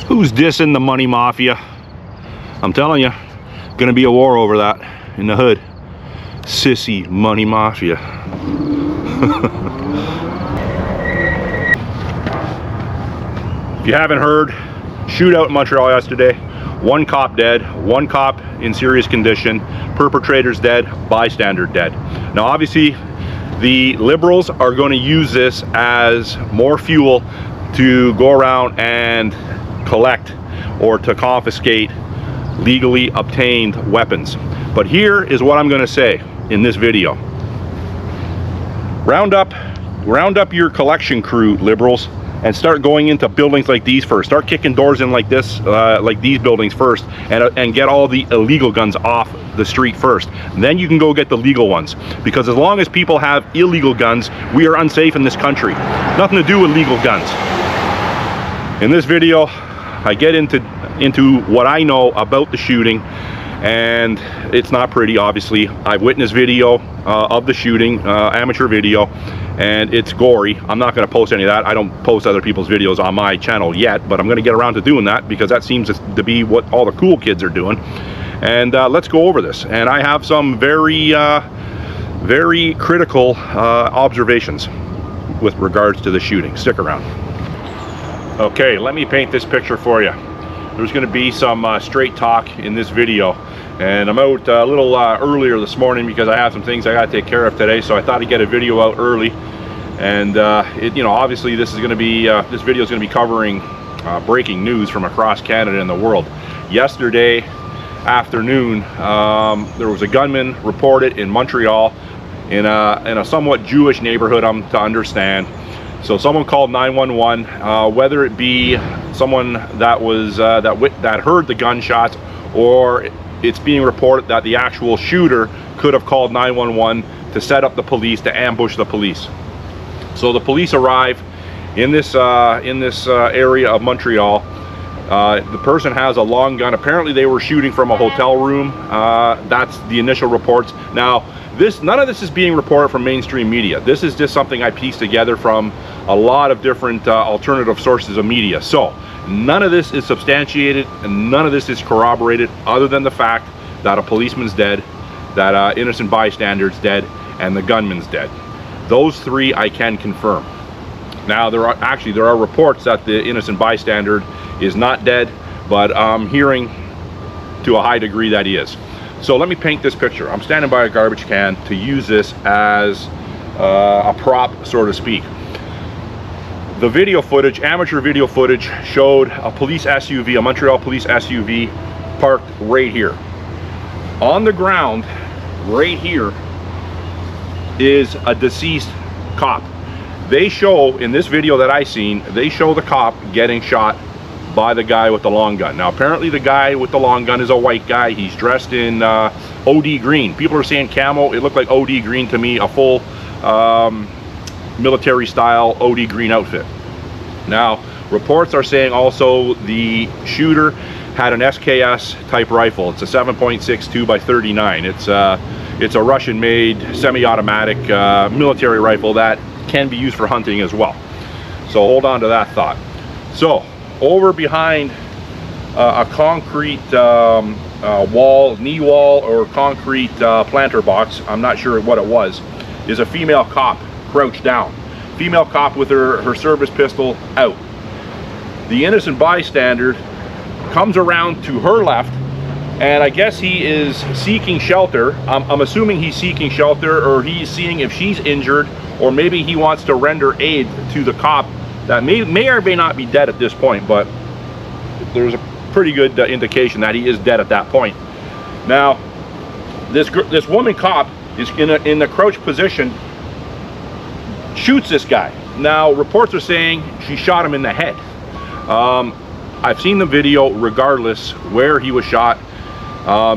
Who's dissing the money mafia? I'm telling you, gonna be a war over that in the hood. Sissy money mafia. If you haven't heard, shootout in Montreal yesterday. One cop dead, one cop in serious condition, perpetrator's dead, bystander dead. Now obviously the Liberals are going to use this as more fuel to go around and collect or to confiscate legally obtained weapons. But here is what I'm going to say in this video. Round up your collection crew, Liberals, and start going into buildings like these first. Start kicking doors in like this, like these buildings first, and get all the illegal guns off the street first. Then you can go get the legal ones. Because as long as people have illegal guns, we are unsafe in this country. Nothing to do with legal guns. In this video, I get into what I know about the shooting, and it's not pretty, obviously. I've witnessed video of the shooting, amateur video, and it's gory. I'm not going to post any of that. I don't post other people's videos on my channel yet, but I'm going to get around to doing that because that seems to be what all the cool kids are doing. And let's go over this. And I have some very critical observations with regards to the shooting. Stick around. Okay, let me paint this picture for you. There's going to be some straight talk in this video, and I'm out a little earlier this morning because I have some things I got to take care of today, so I thought I'd get a video out early. And you know, obviously this is going to be this video is going to be covering breaking news from across Canada and the world. Yesterday afternoon, there was a gunman reported in Montreal in a somewhat Jewish neighborhood, I'm to understand. So someone called 911, whether it be someone that was that heard the gunshots, or it's being reported that the actual shooter could have called 911 to set up the police, to ambush the police. So the police arrive in this area of Montreal. The person has a long gun. Apparently they were shooting from a hotel room. That's the initial reports. Now, none of this is being reported from mainstream media. This is just something I pieced together from a lot of different alternative sources of media. So none of this is substantiated and none of this is corroborated, other than the fact that a policeman's dead, that innocent bystander's dead, and the gunman's dead. Those three I can confirm. Now there are reports that the innocent bystander is not dead, but I'm hearing to a high degree that he is. So let me paint this picture. I'm standing by a garbage can to use this as a prop, so to speak. The video footage, amateur video footage, showed a police SUV, a Montreal police SUV, parked right here. On the ground, right here, is a deceased cop. They show, in this video that I seen, they show the cop getting shot by the guy with the long gun. Now apparently the guy with the long gun is a white guy. He's dressed in OD green. People are saying camo. It looked like OD green to me, a full military style OD green outfit. Now reports are saying also the shooter had an SKS type rifle. It's a 7.62 by 39. It's a Russian made semi-automatic military rifle that can be used for hunting as well. So hold on to that thought. So over behind a concrete wall, knee wall, or concrete planter box, I'm not sure what it was, is a female cop crouched down. Female cop with her service pistol out. The innocent bystander comes around to her left, and I guess he is seeking shelter. I'm assuming he's seeking shelter, or he's seeing if she's injured, or maybe he wants to render aid to the cop that may or may not be dead at this point, but there's a pretty good indication that he is dead at that point. Now, this woman cop is in the crouched position, shoots this guy. Now, reports are saying she shot him in the head. I've seen the video. Regardless where he was shot,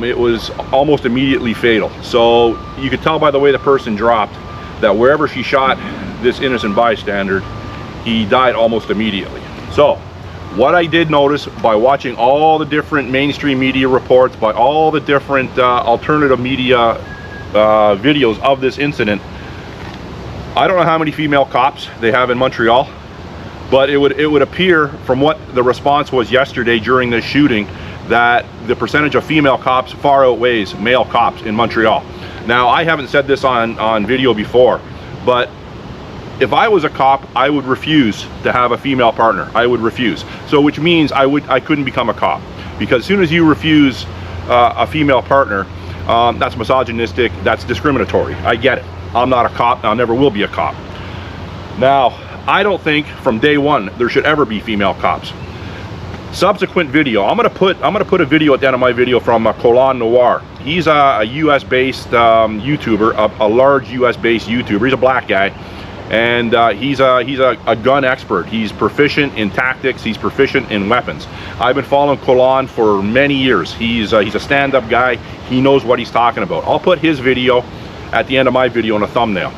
it was almost immediately fatal. So you could tell by the way the person dropped that wherever she shot this innocent bystander, he died almost immediately. So what I did notice by watching all the different mainstream media reports, by all the different alternative media videos of this incident, I don't know how many female cops they have in Montreal, But it would appear from what the response was yesterday during this shooting that the percentage of female cops far outweighs male cops in Montreal. Now, I haven't said this on video before, but if I was a cop, I would refuse to have a female partner. I would refuse. So which means I couldn't become a cop, because as soon as you refuse a female partner, that's misogynistic, that's discriminatory. I get it. I'm not a cop, I never will be a cop. Now, I don't think from day one there should ever be female cops. Subsequent video, I'm gonna put a video at the end of my video from Colon Noir. He's a US based YouTuber, a large US based YouTuber. He's a black guy, and he's a gun expert. He's proficient in tactics, he's proficient in weapons. I've been following Colon for many years. He's a stand-up guy, he knows what he's talking about. I'll put his video at the end of my video in a thumbnail.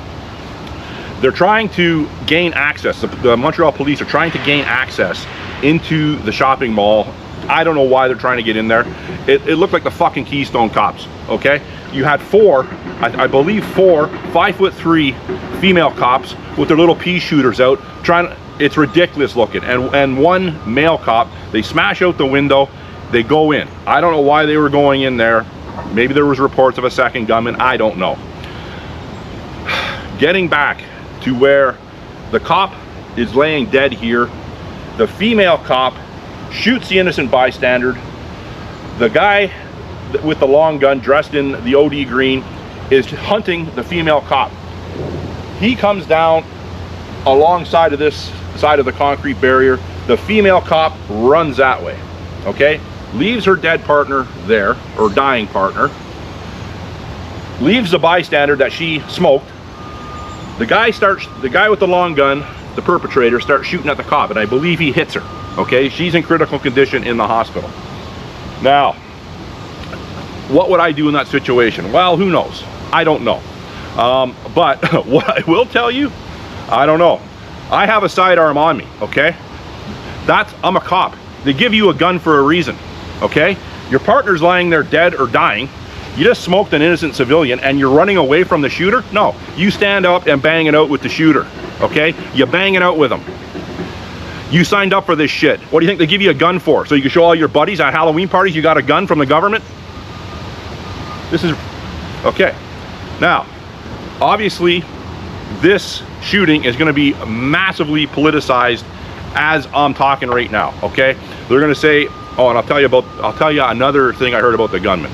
They're trying to gain access, the Montreal police are trying to gain access into the shopping mall. I don't know why they're trying to get in there. It looked like the fucking Keystone Cops, okay? You had four, I believe 5'3" female cops with their little pea shooters out, it's ridiculous looking. And one male cop, they smash out the window, they go in. I don't know why they were going in there. Maybe there was reports of a second gunman, I don't know. Getting back to where the cop is laying dead here, the female cop shoots the innocent bystander. The guy with the long gun dressed in the OD green is hunting the female cop. He comes down alongside of this side of the concrete barrier. The female cop runs that way, okay? Leaves her dead partner there, or dying partner. Leaves the bystander that she smoked. The guy with the long gun, the perpetrator, starts shooting at the cop, and I believe he hits her, okay? She's in critical condition in the hospital. Now, what would I do in that situation? Well, who knows? I don't know. But what I will tell you, I don't know. I have a sidearm on me, okay? I'm a cop. They give you a gun for a reason, okay? Your partner's lying there dead or dying. You just smoked an innocent civilian and you're running away from the shooter? No, you stand up and bang it out with the shooter, okay? You bang it out with him. You signed up for this shit. What do you think they give you a gun for? So you can show all your buddies at Halloween parties you got a gun from the government? This is, okay. Now, obviously, this shooting is gonna be massively politicized as I'm talking right now, okay? They're gonna say, oh, and I'll tell you another thing I heard about the gunman.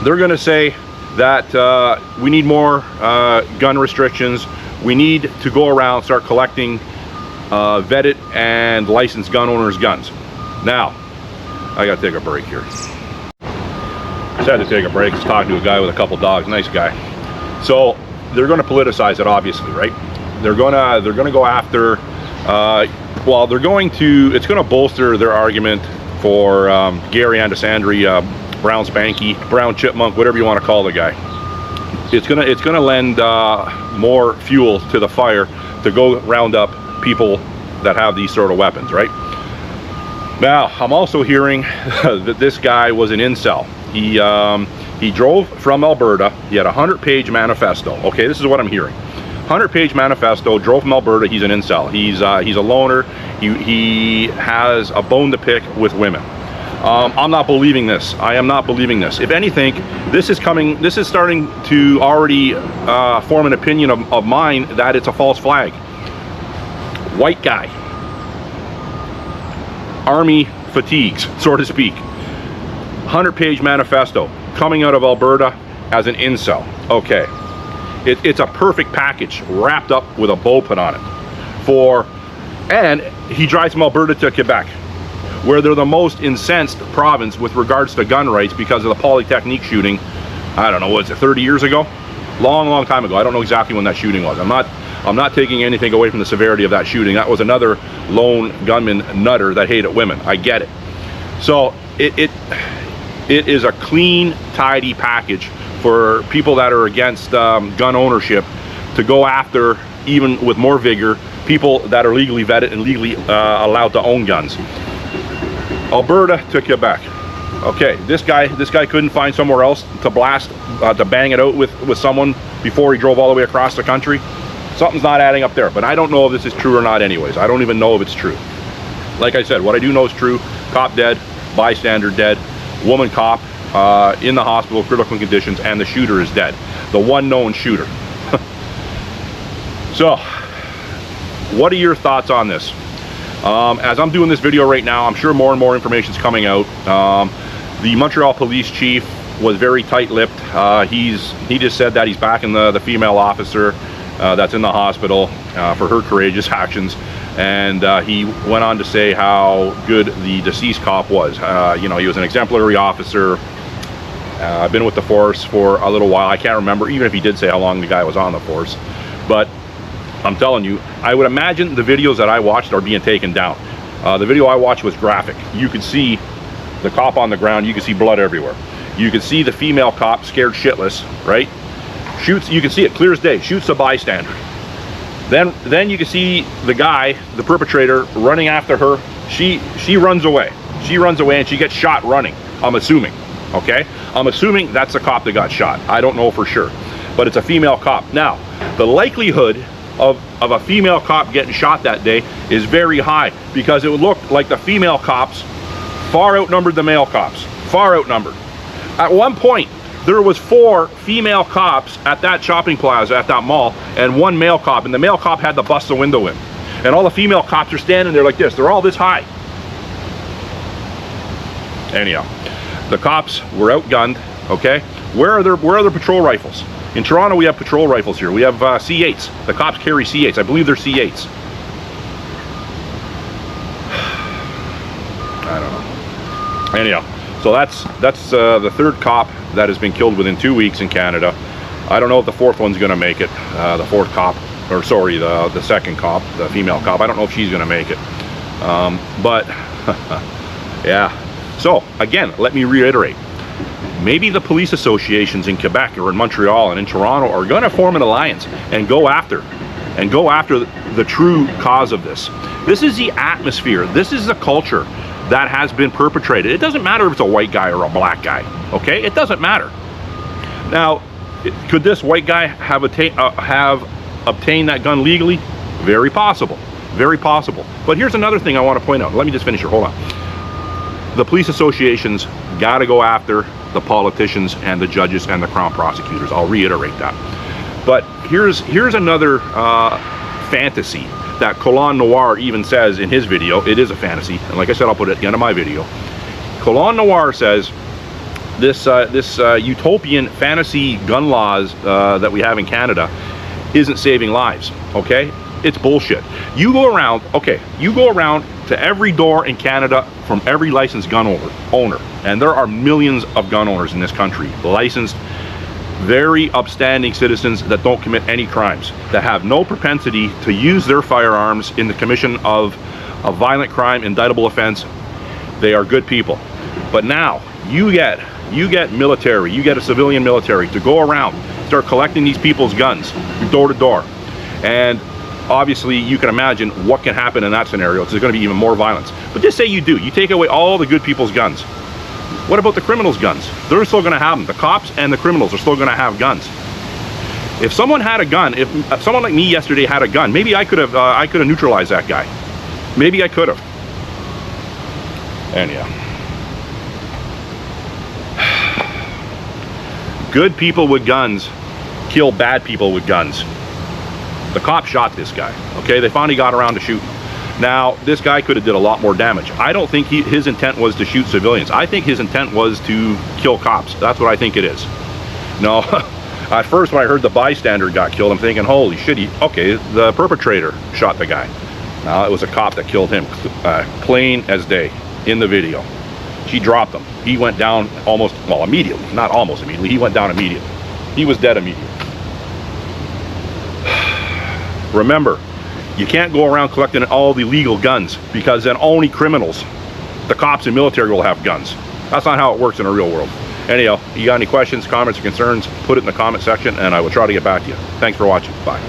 They're gonna say that we need more gun restrictions. We need to go around, start collecting vetted and licensed gun owners' guns. Now, I gotta take a break here. Just had to take a break. I was talking to a guy with a couple dogs, nice guy. So they're gonna politicize it, obviously, right? They're gonna go after, well, it's gonna bolster their argument for Gary Andesandri, Brown Spanky, Brown Chipmunk, whatever you want to call the guy. It's gonna lend more fuel to the fire to go round up people that have these sort of weapons, right? Now, I'm also hearing that this guy was an incel. He drove from Alberta. He had a 100-page manifesto. Okay, this is what I'm hearing. 100-page manifesto, drove from Alberta. He's an incel. He's a loner. He has a bone to pick with women. I'm not believing this. I am not believing this. If anything, this is starting to already form an opinion of mine that it's a false flag. White guy. Army fatigues, so to speak. 100-page manifesto coming out of Alberta as an incel. Okay. It's a perfect package wrapped up with a bow put on it. And he drives from Alberta to Quebec, where they're the most incensed province with regards to gun rights because of the Polytechnique shooting. I don't know, was it 30 years ago? Long time ago. I don't know exactly when that shooting was. I'm not taking anything away from the severity of that shooting. That was another lone gunman nutter that hated women. I get it. So it is a clean, tidy package for people that are against gun ownership to go after, even with more vigor, people that are legally vetted and legally allowed to own guns. Alberta to Quebec. Okay, this guy couldn't find somewhere else to blast, to bang it out with someone before he drove all the way across the country. Something's not adding up there, but I don't know if this is true or not anyways. I don't even know if it's true. Like I said, what I do know is true. Cop dead, bystander dead, woman cop in the hospital, critical conditions, and the shooter is dead. The one known shooter. So, what are your thoughts on this? As I'm doing this video right now, I'm sure more and more information is coming out. The Montreal police chief was very tight-lipped. He just said that he's backing the female officer that's in the hospital for her courageous actions, and he went on to say how good the deceased cop was. You know, he was an exemplary officer. I've been with the force for a little while. I can't remember even if he did say how long the guy was on the force, but I'm telling you, I would imagine the videos that I watched are being taken down. The video I watched was graphic. You could see the cop on the ground. You could see blood everywhere. You could see the female cop scared shitless, right? Shoots, you can see it clear as day, shoots a bystander. Then you can see the guy, the perpetrator, running after her. She runs away. She runs away and she gets shot running, I'm assuming, okay? I'm assuming that's the cop that got shot. I don't know for sure, but it's a female cop. Now, the likelihood of a female cop getting shot that day is very high, because it would look like the female cops far outnumbered the male cops, far outnumbered. At one point, there was 4 female cops at that shopping plaza, at that mall, and 1 male cop, and the male cop had to bust the window in. And all the female cops are standing there like this. They're all this high. Anyhow, the cops were outgunned, okay? Where are their patrol rifles? In Toronto, we have patrol rifles here. We have C8s. The cops carry C8s. I believe they're C8s. I don't know. Anyhow, so that's the 3rd cop that has been killed within 2 weeks in Canada. I don't know if the 4th one's going to make it. The 4th cop, or sorry, the 2nd cop, the female cop. I don't know if she's going to make it. But yeah. So again, let me reiterate. Maybe the police associations in Quebec or in Montreal and in Toronto are going to form an alliance and go after the true cause of this. This is the atmosphere. This is the culture that has been perpetrated. It doesn't matter if it's a white guy or a black guy, okay? It doesn't matter. Now, could this white guy have obtained that gun legally? Very possible. Very possible. But here's another thing I want to point out. Let me just finish here. Hold on. The police associations got to go after the politicians and the judges and the Crown prosecutors. I'll reiterate that. But here's another fantasy that Colon Noir even says in his video. It is a fantasy, and like I said, I'll put it at the end of my video. Colon Noir says this utopian fantasy gun laws that we have in Canada isn't saving lives, okay? It's bullshit. You go around to every door in Canada from every licensed gun owner, and there are millions of gun owners in this country, licensed, very upstanding citizens that don't commit any crimes, that have no propensity to use their firearms in the commission of a violent crime, indictable offense. They are good people. But now you get military, you get a civilian military to go around, start collecting these people's guns door to door, and obviously you can imagine what can happen in that scenario. There's going to be even more violence. But just say you take away all the good people's guns. What about the criminals' guns? They're still going to have them. The cops and the criminals are still going to have guns. If someone had a gun, if someone like me yesterday had a gun, maybe I could have neutralized that guy. Maybe I could have. And yeah. Good people with guns kill bad people with guns. The cop shot this guy, okay? They finally got around to shooting. Now, this guy could have did a lot more damage. I don't think his intent was to shoot civilians. I think his intent was to kill cops. That's what I think it is. No, at first when I heard the bystander got killed, I'm thinking, holy shit, okay, the perpetrator shot the guy. No, it was a cop that killed him, plain as day, in the video. She dropped him. He went down almost, well, immediately. Not almost immediately. He went down immediately. He was dead immediately. Remember, you can't go around collecting all the legal guns, because then only criminals, the cops and military, will have guns. That's not how it works in the real world. Anyhow, you got any questions, comments, or concerns, put it in the comment section and I will try to get back to you. Thanks for watching. Bye.